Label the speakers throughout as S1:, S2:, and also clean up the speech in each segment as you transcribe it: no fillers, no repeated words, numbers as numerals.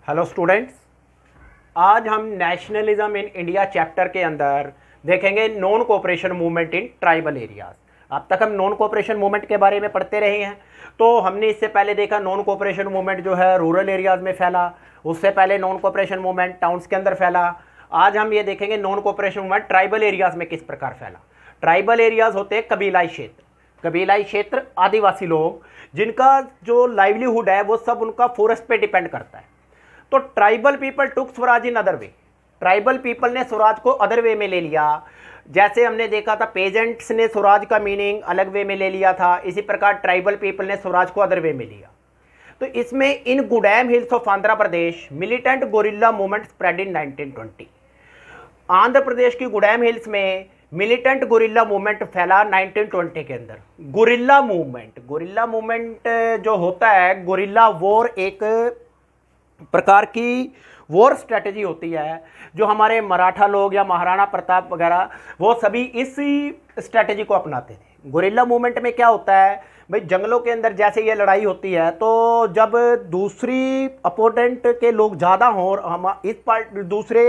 S1: Hello students, आज हम nationalism in India chapter के अंदर देखेंगे non cooperation movement in tribal areas. अब तक हम नॉन कोऑपरेशन मूवमेंट के बारे में पढ़ते रहे हैं। तो हमने इससे पहले देखा नॉन कोऑपरेशन मूवमेंट जो है रूरल एरियाज में फैला, उससे पहले नॉन कोऑपरेशन मूवमेंट टाउन्स के अंदर फैला। आज हम ये देखेंगे non cooperation movement tribal areas में किस प्रकार फैला। ट्राइबल एरियाज होते हैं कबीलाई क्षेत्र, कबीलाई क्षेत्र आदिवासी लोग जिनका जो लाइवलीहुड है वो सब उनका फॉरेस्ट पे डिपेंड करता है। तो tribal people took Swaraj in other way, tribal people ने स्वराज को अदर वे में ले लिया। जैसे हमने देखा था पेजेंट्स ने स्वराज का मीनिंग अलग वे में ले लिया था, इसी प्रकार ट्राइबल पीपल ने स्वराज को अदर वे में लिया। तो इसमें in Gudem hills of Andhra Pradesh militant guerrilla movement spread in 1920। Andhra Pradesh की गुडैम हिल्स में मिलिटेंट गोरिल्ला मूवमेंट फैला 1920 के अंदर। गोरिल्ला मूवमेंट जो होता है, गोरिल्ला वॉर एक प्रकार की वॉर स्ट्रेटजी होती है जो हमारे मराठा लोग या महाराणा प्रताप वगैरह वो सभी इसी स्ट्रेटजी को अपनाते थे। गोरिल्ला मूवमेंट में क्या होता है भाई, जंगलों के अंदर जैसे ये लड़ाई होती है तो जब दूसरी अपोनेंट के लोग ज़्यादा हों और हम इस पार्ट दूसरे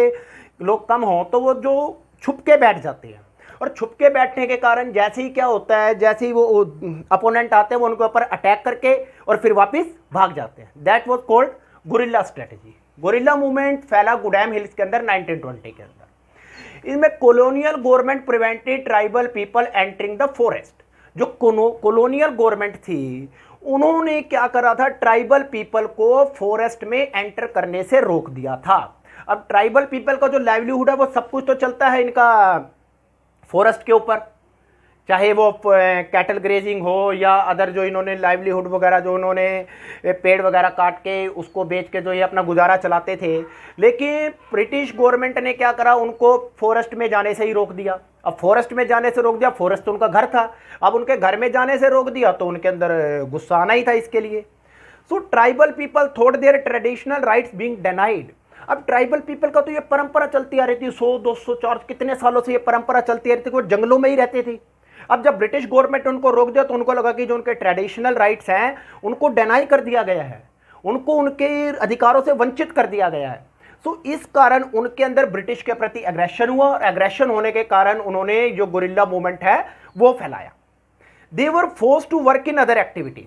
S1: लोग कम हों तो वो जो छुप के बैठ जाते हैं, और छुप के बैठने के कारण जैसे ही क्या होता है, जैसे ही वो अपोनेंट आते हैं वो उनके ऊपर अटैक करके और फिर वापस भाग जाते हैं। That was called gorilla strategy. Gorilla movement फैला गुडैम हिल्स के अंदर 1920 के अंदर। इसमें colonial government prevented tribal people entering the forest. जो कॉलोनियल गवर्नमेंट थी उन्होंने क्या करा था, ट्राइबल पीपल को फॉरेस्ट में एंटर करने से रोक दिया था। अब ट्राइबल पीपल का जो लाइवलीहुड है वो सब कुछ तो चलता है इनका फॉरेस्ट के ऊपर, चाहे वो कैटल ग्रेजिंग हो या अदर जो इन्होंने लाइवलीहुड वगैरह जो उन्होंने पेड़ वगैरह काट के उसको बेच के जो ये अपना गुजारा चलाते थे। लेकिन ब्रिटिश गवर्नमेंट ने क्या करा, उनको फॉरेस्ट में जाने से ही रोक दिया। अब फॉरेस्ट में जाने से रोक दिया, फॉरेस्ट तो उनका घर था, अब उनके घर में जाने से रोक दिया तो उनके अंदर गुस्सा आना ही था इसके लिए। So tribal people thought their traditional rights being denied. अब ट्राइबल पीपल का तो ये परंपरा चलती आ रही थी 100 200 400 कितने सालों से ये परंपरा चलती आ रही थी, वो जंगलों में ही रहते थे। अब जब ब्रिटिश गवर्नमेंट ने उनको रोक दिया तो उनको लगा कि जो उनके ट्रेडिशनल राइट्स हैं उनको डिनाई कर दिया गया है, उनको उनके अधिकारों से वंचित कर दिया गया है। सो इस कारण उनके अंदर ब्रिटिश के प्रति एग्रेशन हुआ, और एग्रेशन होने के कारण उन्होंने जो गोरिल्ला मूवमेंट है वो फैलाया। They were forced to work in other activities.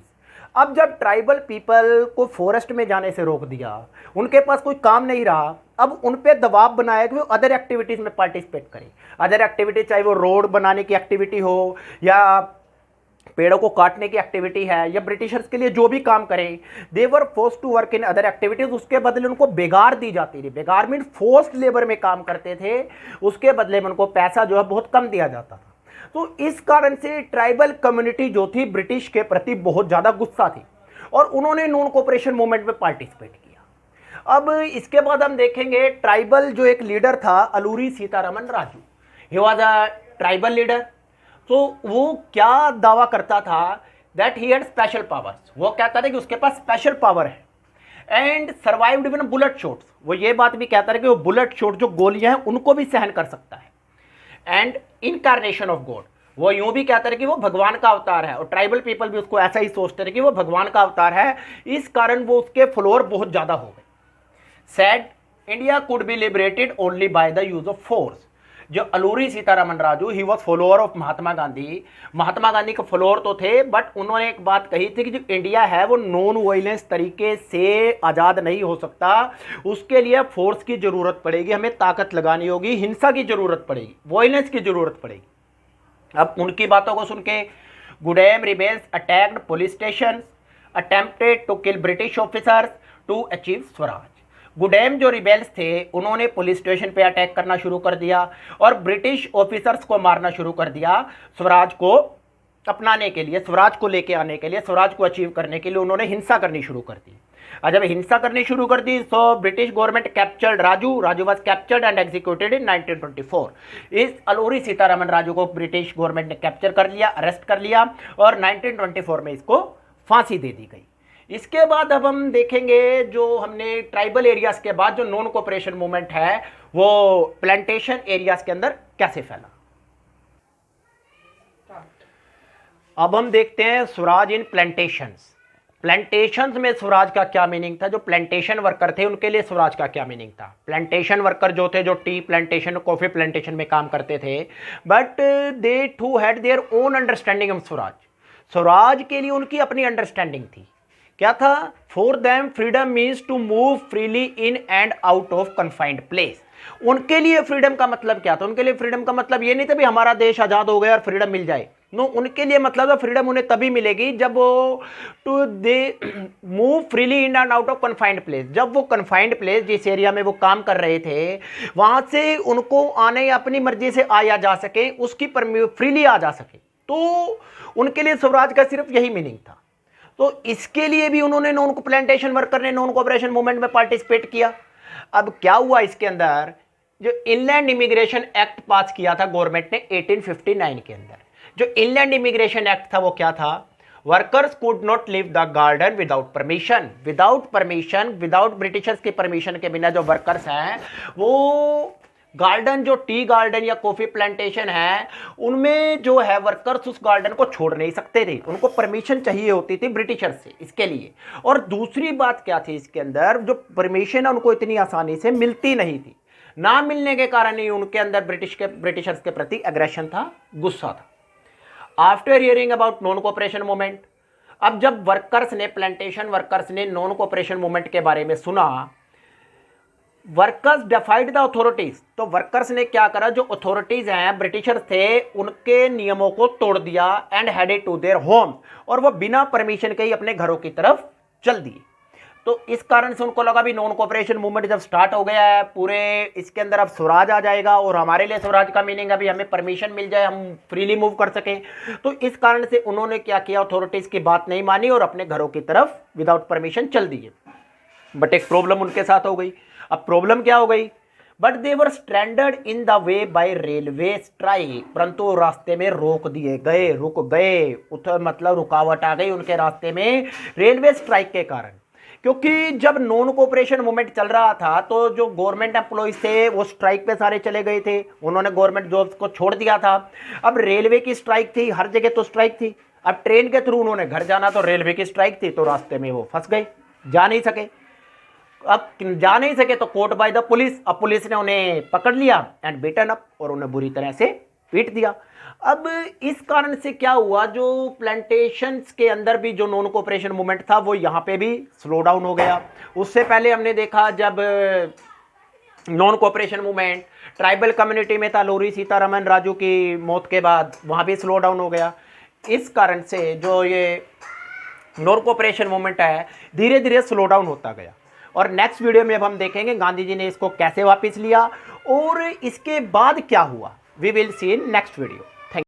S1: अब जब ट्राइबल पीपल को फॉरेस्ट में जाने से रोक दिया, उनके पास कोई काम नहीं रहा, अब उन पे दबाव बनाया कि वो अदर एक्टिविटीज में पार्टिसिपेट करें। अदर एक्टिविटी चाहे वो रोड बनाने की एक्टिविटी हो या पेड़ों को काटने की एक्टिविटी है या ब्रिटिशर्स के लिए जो भी काम करें, they were forced to work in other activities. उसके बदले उनको बेगार दी जाती थी। बेगार मीन फोर्स्ड लेबर में काम करते थे, उसके बदले में उनको पैसा जो है बहुत कम दिया जाता था। तो इस कारण से ट्राइबल कम्युनिटी जो थी ब्रिटिश के प्रति बहुत ज़्यादा गुस्सा थी और उन्होंने नॉन कोऑपरेशन मूवमेंट में पार्टिसिपेट किया। अब इसके बाद हम देखेंगे ट्राइबल जो एक लीडर था Alluri Sitaraman Raju, he was a tribal leader. तो वो क्या दावा करता था, that he had special powers. वो कहता था कि उसके पास स्पेशल पावर है and survived even bullet shots. वो ये बात भी कहता था कि वो बुलेट शॉट जो गोलियां हैं उनको भी सहन कर सकता है। एंड इनकारनेशन ऑफ गॉड, वो यूं भी कहते रहे कि वो भगवान का अवतार है, और ट्राइबल पीपल भी उसको ऐसा ही सोचते रहे कि वो भगवान का अवतार है। इस कारण वो उसके फॉलोअर बहुत ज्यादा हो गए। Said India could be liberated only by the use of force. जो Alluri Sitaraman Raju, he was follower of Mahatma Gandhi. Mahatma Gandhi के फॉलोअर तो थे, बट उन्होंने एक बात कही थी कि जो इंडिया है वो नॉन वायलेंस तरीके से आज़ाद नहीं हो सकता, उसके लिए फोर्स की जरूरत पड़ेगी, हमें ताकत लगानी होगी, हिंसा की जरूरत पड़ेगी, वायलेंस की जरूरत पड़ेगी। अब उनकी बातों को सुन के Gudem rebels attacked police station, attempted to kill British officers to achieve swaraj. Gudem जो रिबेल्स थे उन्होंने पुलिस स्टेशन पे अटैक करना शुरू कर दिया और ब्रिटिश ऑफिसर्स को मारना शुरू कर दिया। स्वराज को अपनाने के लिए, स्वराज को लेके आने के लिए, स्वराज को अचीव करने के लिए उन्होंने हिंसा करनी शुरू कर दी। और जब हिंसा करनी शुरू कर दी तो British government captured Raju was captured and executed in 1924। इस अलूरी सीतारमन राजू को ब्रिटिश गवर्नमेंट ने कैप्चर कर लिया, अरेस्ट कर लिया, और 1924 में इसको फांसी दे दी गई। इसके बाद अब हम देखेंगे जो हमने ट्राइबल एरियाज के बाद जो नॉन कोऑपरेशन मूवमेंट है वो प्लांटेशन एरियाज के अंदर कैसे फैला। अब हम देखते हैं स्वराज इन प्लांटेशंस। प्लांटेशंस में स्वराज का क्या मीनिंग था, जो प्लांटेशन वर्कर थे उनके लिए स्वराज का क्या मीनिंग था। प्लांटेशन वर्कर जो थे, जो टी प्लांटेशन कॉफी प्लांटेशन में काम करते थे, but they too had their own understanding of swaraj. Swaraj के लिए उनकी अपनी अंडरस्टैंडिंग थी। क्या था? For them freedom means to move freely in and out of confined place. उनके लिए फ्रीडम का मतलब क्या था? उनके लिए फ्रीडम का मतलब ये नहीं था भी हमारा देश आजाद हो गया और फ्रीडम मिल जाए। नो, उनके लिए मतलब था फ्रीडम उन्हें तभी मिलेगी जब वो to they move freely in and out of confined place. जब वो कन्फाइंड प्लेस, जिस एरिया में वो काम कर रहे थे, वहां से उनको आने या अपनी मर्जी से आया जा सके, उसकी फ्रीली आ जा सके। तो उनके लिए स्वराज का सिर्फ यही मीनिंग था। तो इसके लिए भी उन्होंने नॉन प्लांटेशन वर्कर ने नॉन कोऑपरेशन मूवमेंट में पार्टिसिपेट किया। अब क्या हुआ इसके अंदर, जो इनलैंड इमिग्रेशन एक्ट पास किया था गवर्नमेंट ने 1859 के अंदर, जो इनलैंड इमिग्रेशन एक्ट था वो क्या था? Workers could not leave the garden without permission. Without Britishers की परमिशन के बिना जो वर्कर्स हैं वो गार्डन, जो टी गार्डन या कॉफी प्लांटेशन है, उनमें जो है वर्कर्स उस गार्डन को छोड़ नहीं सकते थे। उनको परमिशन चाहिए होती थी ब्रिटिशर्स से इसके लिए। और दूसरी बात क्या थी इसके अंदर, जो परमिशन है उनको इतनी आसानी से मिलती नहीं थी। ना मिलने के कारण ही उनके अंदर ब्रिटिशर्स के प्रति एग्रेशन था, गुस्सा था। After hearing about non cooperation movement, अब जब वर्कर्स ने, प्लांटेशन वर्कर्स ने नॉन कोऑपरेशन मूवमेंट के बारे में सुना, वर्कर्स डिफाइड द अथॉरिटीज। तो वर्कर्स ने क्या करा, जो अथॉरिटीज हैं, ब्रिटिशर्स थे, उनके नियमों को तोड़ दिया and headed to their home, और वो बिना परमिशन के ही अपने घरों की तरफ चल दिए। तो इस कारण से उनको लगा भी नॉन कोऑपरेशन मूवमेंट जब स्टार्ट हो गया है पूरे, इसके अंदर अब स्वराज आ जाएगा, और हमारे लिए स्वराज का मीनिंग अभी हमें परमिशन मिल जाए, हम फ्रीली मूव कर सकें। तो इस कारण से उन्होंने क्या किया, अथॉरिटीज की बात नहीं मानी और अपने घरों की तरफ विदाउट परमिशन चल दिए। बट एक प्रॉब्लम उनके साथ हो गई। अब प्रॉब्लम क्या हो गई? But they were stranded in the way by railway strike. परंतु रास्ते में रोक दिए गए, रुक गए, मतलब रुकावट आ गई उनके रास्ते में रेलवे स्ट्राइक के कारण। क्योंकि जब नॉन कोऑपरेशन मूवमेंट चल रहा था तो जो गवर्नमेंट एम्प्लॉइज थे वो स्ट्राइक पे सारे चले गए थे, उन्होंने गवर्नमेंट जॉब्स को छोड़ दिया था। अब रेलवे की स्ट्राइक थी, हर जगह तो स्ट्राइक थी। अब ट्रेन के थ्रू उन्होंने घर जाना, तो रेलवे की स्ट्राइक थी, तो रास्ते में वो फंस गए, जा नहीं सके। अब जा नहीं सके तो कोर्ट बाय द पुलिस। अब पुलिस ने उन्हें पकड़ लिया एंड बीटन अप, और उन्हें बुरी तरह से पीट दिया। अब इस कारण से क्या हुआ, जो प्लांटेशंस के अंदर भी जो नॉन कोऑपरेशन मूवमेंट था वो यहाँ पे भी स्लो डाउन हो गया। उससे पहले हमने देखा जब non cooperation movement tribal community में था, लोरी सीतारमन राजू की मौत के बाद, वहाँ भी स्लो डाउन हो गया। इस कारण से जो ये नॉन कोऑपरेशन मूवमेंट है धीरे धीरे स्लो डाउन होता गया। और नेक्स्ट वीडियो में अब हम देखेंगे गांधी जी ने इसको कैसे वापस लिया और इसके बाद क्या हुआ। We will see in next video.